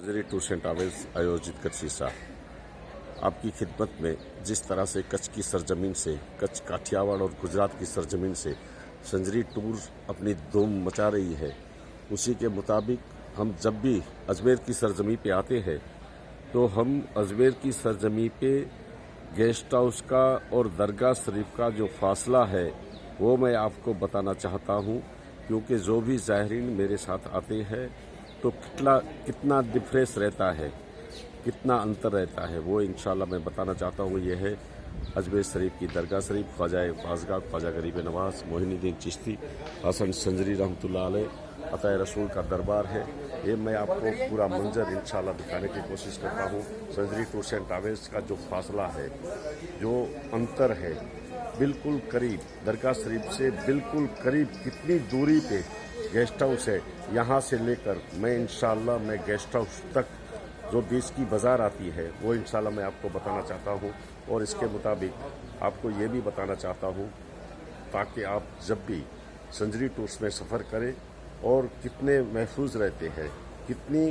Surgery tours and travels आयोजित कच्छ शीशा आपकी खिदमत में। जिस तरह से कच्छ की सरजमीन से, कच्छ काठियावाड़ और गुजरात की सरजमीन से सर्जरी टूर अपनी धूम मचा रही है, उसी के मुताबिक हम जब भी अजमेर की सरजमी पे आते हैं तो हम अजमेर की सरजमी पे गेस्ट हाउस का और दरगाह शरीफ का जो फासला है वो मैं आपको बताना चाहता हूँ, क्योंकि जो भी ज़ाहिरीन मेरे साथ आते हैं तो कितना डिफरेंस रहता है, कितना अंतर रहता है, वो इंशाल्लाह मैं बताना चाहता हूँ। ये है अजमेर शरीफ की दरगाह शरीफ, ख्वाजा ख्वाजगा ख्वाजा गरीब नवाज मोहिनुद्दीन चिश्ती हसन संजरी रहमतुल्लाह अलैह अताए रसूल का दरबार है। ये मैं आपको पूरा मंजर इंशाल्लाह दिखाने की कोशिश करता हूँ। सर्जरी टूर्स एंड ट्रैवल्स का जो फासला है, जो अंतर है, बिल्कुल करीब दरगाह शरीफ से बिल्कुल करीब कितनी दूरी पे गेस्ट हाउस है, यहाँ से लेकर मैं इंशाल्लाह मैं गेस्ट हाउस तक जो देश की बाज़ार आती है वो इंशाल्लाह मैं आपको बताना चाहता हूँ। और इसके मुताबिक आपको ये भी बताना चाहता हूँ ताकि आप जब भी सर्जरी टूर्स में सफ़र करें और कितने महफूज रहते हैं, कितनी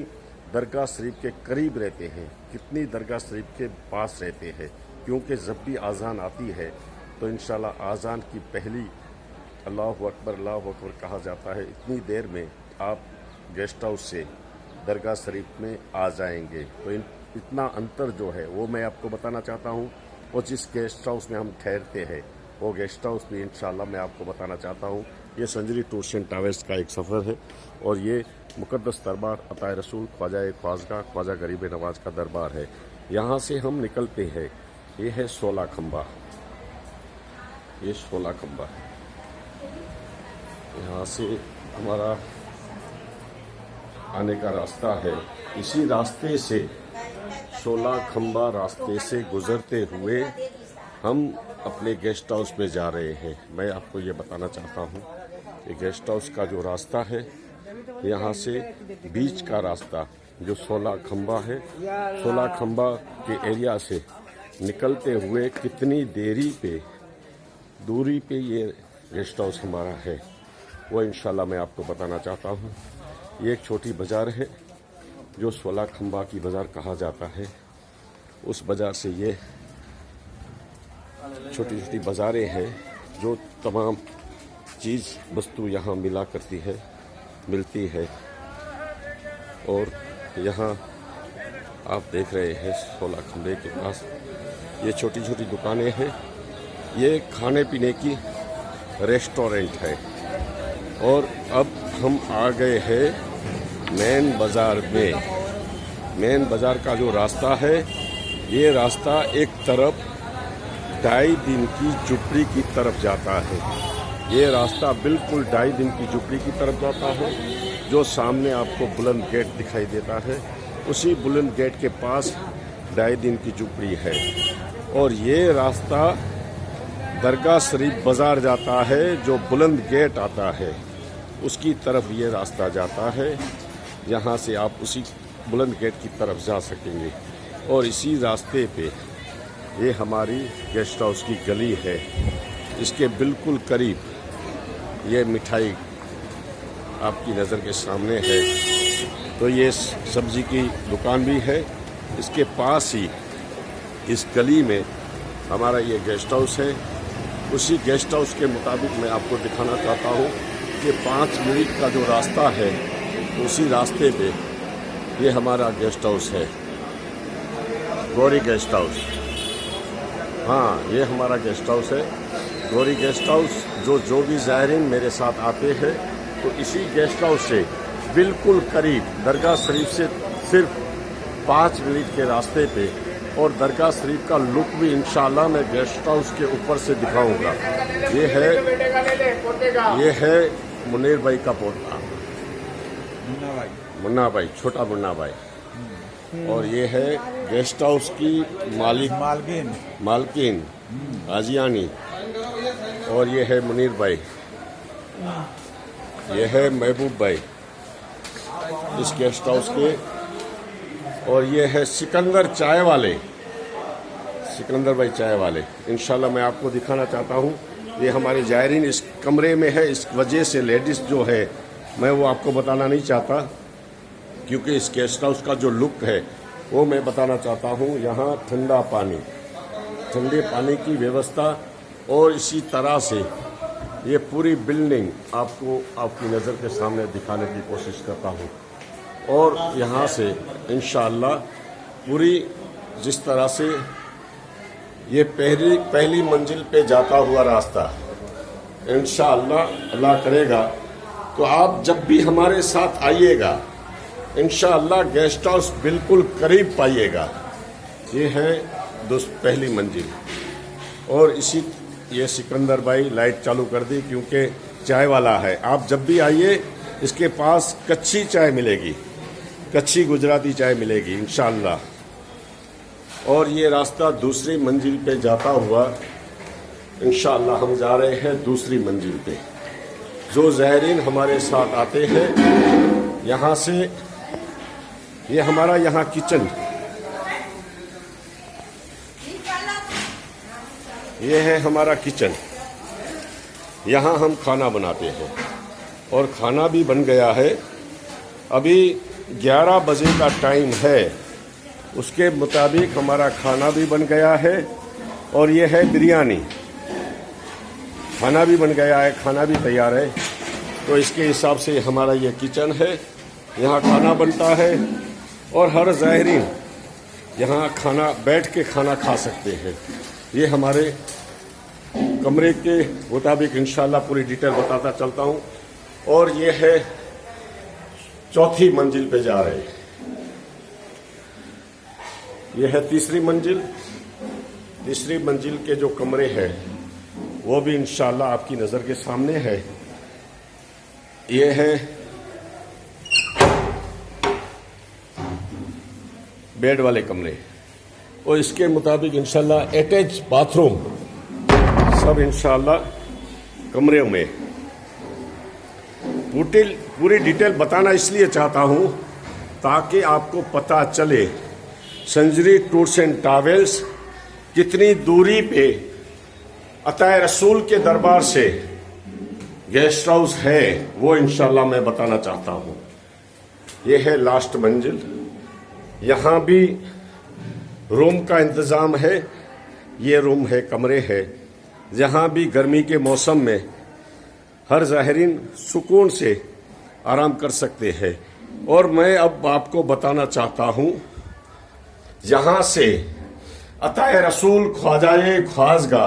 दरगाह शरीफ के करीब रहते हैं, कितनी दरगाह शरीफ के पास रहते हैं, क्योंकि जब भी आज़ान आती है तो इंशाल्लाह आज़ान की पहली अल्लाहु अकबर कहा जाता है, इतनी देर में आप गेस्ट हाउस से दरगाह शरीफ में आ जाएंगे। तो इतना अंतर जो है वो मैं आपको बताना चाहता हूँ। और जिस गेस्ट हाउस में हम ठहरते हैं वो गेस्ट हाउस भी इंशाल्लाह मैं आपको बताना चाहता हूँ। ये सर्जरी टूर्स एंड ट्रैवल्स का एक सफ़र है और ये मुक़द्दस दरबार अताए रसूल ख्वाजा ख्वाजगा ख्वाजा गरीब नवाज का दरबार है। यहाँ से हम निकलते हैं, ये है 16 खंबा, ये 16 खंबा है। यहाँ से हमारा आने का रास्ता है। इसी रास्ते से 16 खंबा रास्ते से गुजरते हुए हम अपने गेस्ट हाउस में जा रहे हैं। मैं आपको ये बताना चाहता हूँ कि गेस्ट हाउस का जो रास्ता है, यहाँ से बीच का रास्ता जो 16 खंबा है, 16 खंबा के एरिया से निकलते हुए कितनी दूरी पे ये गेस्ट हाउस हमारा है वो इंशाल्लाह मैं आपको बताना चाहता हूँ। ये एक छोटी बाज़ार है जो 16 खंबा की बाज़ार कहा जाता है। उस बाज़ार से ये छोटी छोटी बाज़ारें हैं जो तमाम चीज़ वस्तु यहाँ मिलती है। और यहाँ आप देख रहे हैं 16 खंबे के पास ये छोटी छोटी दुकानें हैं। ये खाने पीने की रेस्टोरेंट है। और अब हम आ गए हैं मेन बाज़ार में। मेन बाज़ार का जो रास्ता है, ये रास्ता एक तरफ 2.5 दिन की झुपड़ी की तरफ जाता है। ये रास्ता बिल्कुल 2.5 दिन की झुपड़ी की तरफ जाता है। जो सामने आपको बुलंद गेट दिखाई देता है, उसी बुलंद गेट के पास 2.5 दिन की झुपड़ी है। और ये रास्ता दरगाह शरीफ बाज़ार जाता है, जो बुलंद गेट आता है उसकी तरफ ये रास्ता जाता है। यहाँ से आप उसी बुलंद गेट की तरफ जा सकेंगे। और इसी रास्ते पे ये हमारी गेस्ट हाउस की गली है। इसके बिल्कुल करीब ये मिठाई आपकी नज़र के सामने है। तो ये सब्ज़ी की दुकान भी है। इसके पास ही इस गली में हमारा ये गेस्ट हाउस है। उसी गेस्ट हाउस के मुताबिक मैं आपको दिखाना चाहता हूँ कि 5 मिनट का जो रास्ता है, उसी रास्ते पे ये हमारा गेस्ट हाउस है, गौरी गेस्ट हाउस। हाँ, ये हमारा गेस्ट हाउस है, गौरी गेस्ट हाउस। जो भी ज़ाहिरीन मेरे साथ आते हैं तो इसी गेस्ट हाउस से बिल्कुल करीब दरगाह शरीफ से सिर्फ 5 मिनट के रास्ते पे। और दरगाह शरीफ का लुक भी इंशाल्लाह मैं गेस्ट हाउस के ऊपर से दिखाऊंगा। ये है मुनीर भाई का पोता, मुन्ना भाई, छोटा मुन्ना भाई। और ये है गेस्ट हाउस की मालकिन आजियानी। और ये है मुनीर भाई, ये है महबूब भाई इस गेस्ट हाउस के। और ये है सिकंदर भाई चाय वाले। इंशाल्लाह मैं आपको दिखाना चाहता हूँ। ये हमारे ज़ायरीन इस कमरे में है, इस वजह से लेडीज़ जो है मैं वो आपको बताना नहीं चाहता क्योंकि इस गेस्ट हाउस का जो लुक है वो मैं बताना चाहता हूँ। यहाँ ठंडा पानी, ठंडे पानी की व्यवस्था, और इसी तरह से ये पूरी बिल्डिंग आपको आपकी नज़र के सामने दिखाने की कोशिश करता हूँ। और यहाँ से इंशाअल्लाह पूरी जिस तरह से ये पहली मंजिल पे जाता हुआ रास्ता, इंशाअल्लाह अल्लाह करेगा तो आप जब भी हमारे साथ आइएगा इंशाअल्लाह गेस्ट हाउस बिल्कुल करीब पाइएगा। ये है पहली मंजिल। और इसी ये सिकंदर भाई लाइट चालू कर दी क्योंकि चाय वाला है। आप जब भी आइए इसके पास कच्ची चाय मिलेगी, कच्ची गुजराती चाय मिलेगी इंशाअल्लाह। और ये रास्ता दूसरी मंजिल पे जाता हुआ इंशाअल्लाह हम जा रहे हैं दूसरी मंजिल पे। जो ज़ायरीन हमारे साथ आते हैं यहाँ से, ये हमारा यहाँ किचन, ये है हमारा किचन। यहाँ हम खाना बनाते हैं और खाना भी बन गया है। अभी 11 बजे का टाइम है, उसके मुताबिक हमारा खाना भी बन गया है। और ये है बिरयानी, खाना भी बन गया है, खाना भी तैयार है। तो इसके हिसाब से हमारा ये किचन है, यहाँ खाना बनता है और हर ज़ायरीन यहाँ खाना बैठ के खाना खा सकते हैं। ये हमारे कमरे के मुताबिक इंशाल्लाह पूरी डिटेल बताता चलता हूँ। और ये है चौथी मंजिल पे जा रहे हैं। ये है तीसरी मंजिल। तीसरी मंजिल के जो कमरे हैं वो भी इंशाल्लाह आपकी नज़र के सामने है। ये है बेड वाले कमरे और इसके मुताबिक इंशाल्लाह अटैच बाथरूम सब इंशाल्लाह कमरे में। पूरी डिटेल बताना इसलिए चाहता हूँ ताकि आपको पता चले संजरी टूर्स एंड ट्रैवल्स कितनी दूरी पे अताए रसूल के दरबार से गेस्ट हाउस है, वो इंशाल्लाह मैं बताना चाहता हूँ। ये है लास्ट मंजिल। यहाँ भी रूम का इंतज़ाम है। ये रूम है, कमरे है, जहाँ भी गर्मी के मौसम में हर ज़ाहिरीन सुकून से आराम कर सकते हैं। और मैं अब आपको बताना चाहता हूँ, यहाँ से अताए रसूल ख्वाजाए ख्वाजगा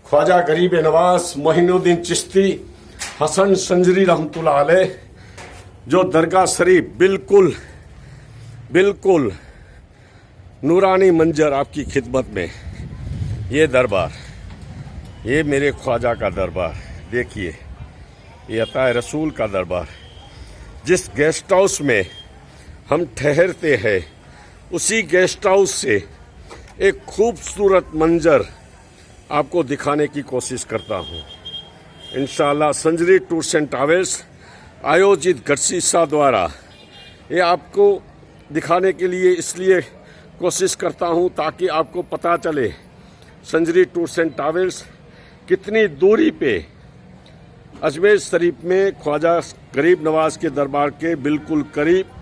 ख्वाजा गरीब नवाज मोहिनुद्दीन चिश्ती हसन संजरी रहमतुल्लाह अलैह जो दरगाह शरीफ बिल्कुल नूरानी मंजर आपकी खिदमत में। ये दरबार, ये मेरे ख्वाजा का दरबार, देखिए ये अताए रसूल का दरबार। जिस गेस्ट हाउस में हम ठहरते हैं उसी गेस्ट हाउस से एक खूबसूरत मंजर आपको दिखाने की कोशिश करता हूँ। इंशाअल्लाह संजरी टूर्स एंड ट्रैवल्स आयोजित गढ़सीसा द्वारा ये आपको दिखाने के लिए इसलिए कोशिश करता हूँ ताकि आपको पता चले संजरी टूर्स एंड ट्रैवल्स कितनी दूरी पे अजमेर शरीफ में ख्वाजा गरीब नवाज के दरबार के बिल्कुल करीब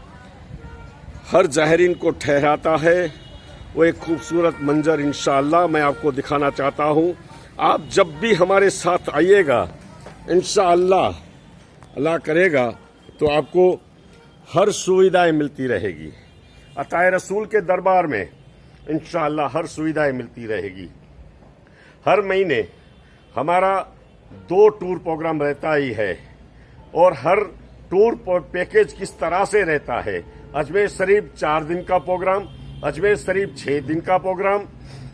हर ज़ाहिरीन को ठहराता है। वो एक खूबसूरत मंजर इंशाअल्लाह मैं आपको दिखाना चाहता हूँ। आप जब भी हमारे साथ आइएगा इंशाअल्लाह अल्लाह करेगा तो आपको हर सुविधाएं मिलती रहेगी। अताए रसूल के दरबार में इंशाअल्लाह हर सुविधाएं मिलती रहेगी। हर महीने हमारा 2 टूर प्रोग्राम रहता ही है और हर टूर पैकेज किस तरह से रहता है। अजमेर शरीफ 4 दिन का प्रोग्राम, अजमेर शरीफ 6 दिन का प्रोग्राम,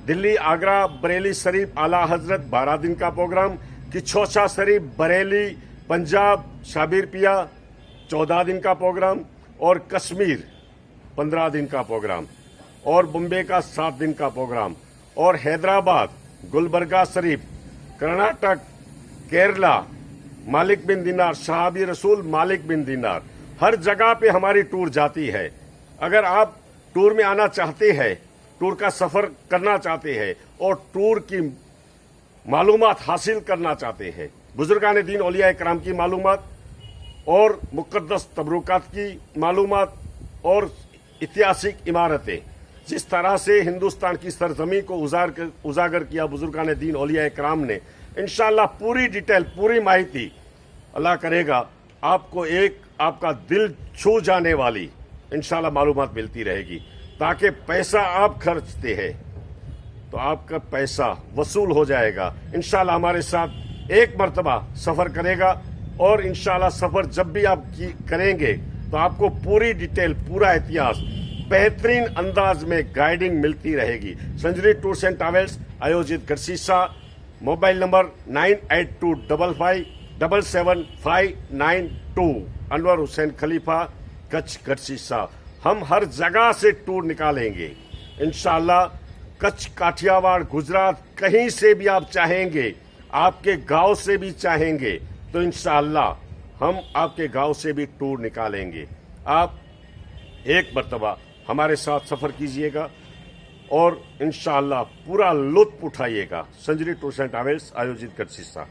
दिल्ली आगरा बरेली शरीफ आला हजरत 12 दिन का प्रोग्राम, किछोसा शरीफ बरेली पंजाब शाबिर पिया 14 दिन का प्रोग्राम और कश्मीर 15 दिन का प्रोग्राम और बम्बे का 7 दिन का प्रोग्राम और हैदराबाद गुलबर्गा शरीफ कर्नाटक केरला मालिक बिन दिनार साहबी रसूल मालिक बिन दिनार हर जगह पे हमारी टूर जाती है। अगर आप टूर में आना चाहते हैं, टूर का सफर करना चाहते हैं और टूर की मालूमात हासिल करना चाहते हैं, बुजुर्गान दीन औलिया कराम की मालूमात और मुक़द्दस तबरुकात की मालूमात, और ऐतिहासिक इमारतें, जिस तरह से हिंदुस्तान की सरजमी को उजागर किया बुजुर्गान दीन औलिया इकराम ने, इंशाअल्लाह पूरी डिटेल, पूरी माहिती अल्लाह करेगा आपको एक आपका दिल छू जाने वाली इंशाअल्लाह मालूमात मिलती रहेगी, ताकि पैसा आप खर्चते हैं तो आपका पैसा वसूल हो जाएगा। इंशाअल्लाह हमारे साथ एक मर्तबा सफर करेगा और इंशाअल्लाह सफर जब भी आप करेंगे तो आपको पूरी डिटेल, पूरा इतिहास बेहतरीन अंदाज में गाइडिंग मिलती रहेगी। संजरी टूर्स एंड ट्रैवल्स आयोजित गढ़सीसा, मोबाइल नंबर 9825557592, अनवर हुसैन खलीफा, कच्छ गढ़सीसा। हम हर जगह से टूर निकालेंगे इंशाअल्लाह। कच्छ, काठियावाड़, गुजरात, कहीं से भी आप चाहेंगे, आपके गांव से भी चाहेंगे तो इंशाअल्लाह हम आपके गांव से भी टूर निकालेंगे। आप एक मर्तबा हमारे साथ सफर कीजिएगा और इंशाअल्लाह पूरा लुत्फ उठाइएगा। संजरी टूर्स एंड ट्रैवल्स आयोजित गढ़सीसा।